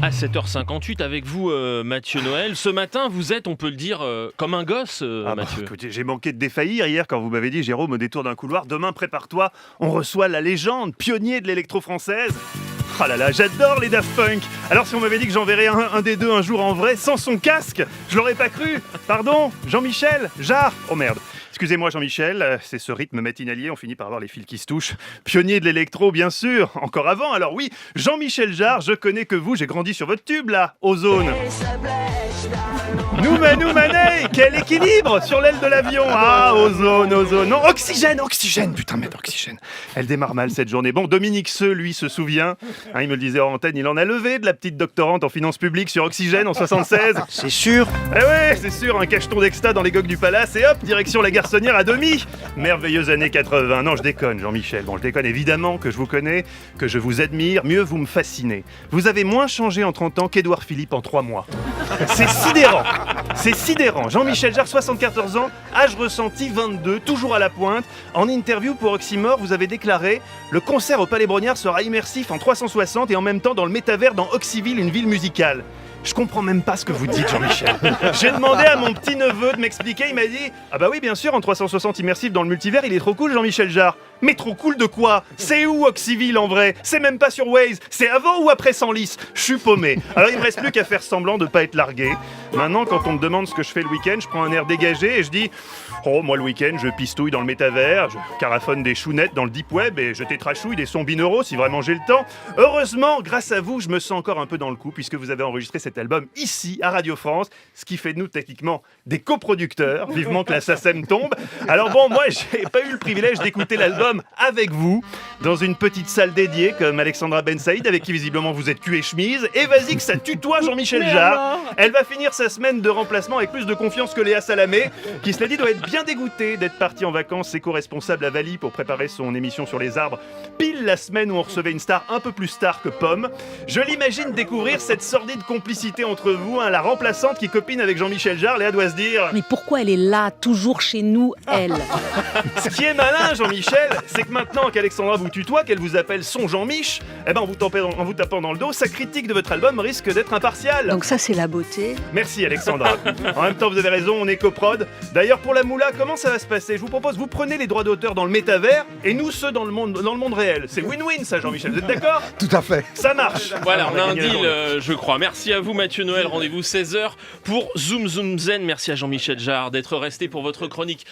À 7h58 avec vous, Mathieu Noël. Ce matin, vous êtes, on peut le dire, comme un gosse, Mathieu. Écoutez, j'ai manqué de défaillir hier quand vous m'avez dit, Jérôme, au détour d'un couloir, demain prépare-toi, on reçoit la légende, pionnier de l'électro-française. Ah là là, j'adore les Daft Punk. Alors si on m'avait dit que j'enverrais un des deux un jour en vrai, sans son casque, je l'aurais pas cru. Pardon, Jean-Michel Jarre. Oh merde. Excusez-moi Jean-Michel, c'est ce rythme matinalier, on finit par avoir les fils qui se touchent. Pionnier de l'électro, bien sûr, encore avant. Alors oui, Jean-Michel Jarre, je connais que vous, j'ai grandi sur votre tube là, Ozone. Noumanou Mané, quel équilibre sur l'aile de l'avion. Ah, Ozone. Non, oxygène, putain, merde, oxygène. Elle démarre mal cette journée. Bon, Dominique Seux, lui, se souvient. Il me le disait en antenne, il en a levé de la petite doctorante en finances publiques sur Oxygène en 76. C'est sûr. Eh ouais, c'est sûr, un cacheton d'exta dans les gogues du palace et hop, direction la garçonnière à demi. Merveilleuse année 80. Non, je déconne, Jean-Michel. Bon, je déconne évidemment que je vous connais, que je vous admire. Mieux, vous me fascinez. Vous avez moins changé en 30 ans qu'Édouard Philippe en 3 mois. C'est sidérant. C'est sidérant. Jean-Michel Jarre, 74 ans, âge ressenti 22, toujours à la pointe. En interview pour Oxymore, vous avez déclaré « Le concert au Palais Brongniart sera immersif en 360 et en même temps dans le métavers dans Oxyville, une ville musicale. » Je comprends même pas ce que vous dites, Jean-Michel. J'ai demandé à mon petit-neveu de m'expliquer, il m'a dit « Ah bah oui, bien sûr, en 360 immersif dans le multivers, il est trop cool, Jean-Michel Jarre. » Mais trop cool de quoi? C'est où Oxyville en vrai? C'est même pas sur Waze. C'est avant ou après Senlis? Je suis paumé. Alors il me reste plus qu'à faire semblant de pas être largué. Maintenant, quand on me demande ce que je fais le week-end, je prends un air dégagé et je dis « Oh, moi le week-end, je pistouille dans le métavers, je carafonne des chounettes dans le deep web et je tétrachouille des sons binauraux si vraiment j'ai le temps. » Heureusement, grâce à vous, je me sens encore un peu dans le coup puisque vous avez enregistré cet album ici, à Radio France, ce qui fait de nous techniquement des coproducteurs. Vivement que la SACEM tombe. Alors bon, moi, j'ai pas eu le privilège d'écouter l'album avec vous, dans une petite salle dédiée comme Alexandra Ben Saïd, avec qui visiblement vous êtes cul et chemise. Et vas-y que ça tutoie Jean-Michel Jarre. Elle va finir sa semaine de remplacement avec plus de confiance que Léa Salamé, qui cela dit doit être bien dégoûtée d'être partie en vacances éco-responsable à Bali pour préparer son émission sur les arbres, pile la semaine où on recevait une star un peu plus star que Pomme. Je l'imagine découvrir cette sordide complicité entre vous, la remplaçante qui copine avec Jean-Michel Jarre. Léa doit se dire... Mais pourquoi elle est là, toujours chez nous, elle? Ce qui est malin, Jean-Michel, c'est que maintenant qu'Alexandra vous tutoie, qu'elle vous appelle son Jean-Mich, en vous tapant dans le dos, sa critique de votre album risque d'être impartiale. Donc ça, c'est la beauté. Merci Alexandra. En même temps, vous avez raison, on est coprod. D'ailleurs, pour la moula, comment ça va se passer? Je vous propose, vous prenez les droits d'auteur dans le métavers et nous ceux dans le monde réel. C'est win-win ça, Jean-Michel, vous êtes d'accord? Tout à fait. Ça marche. Voilà, on a un gagné la deal, journée. je crois. Merci à vous, Mathieu Noël. Rendez-vous 16h pour Zoom Zoom Zen. Merci à Jean-Michel Jarre d'être resté pour votre chronique.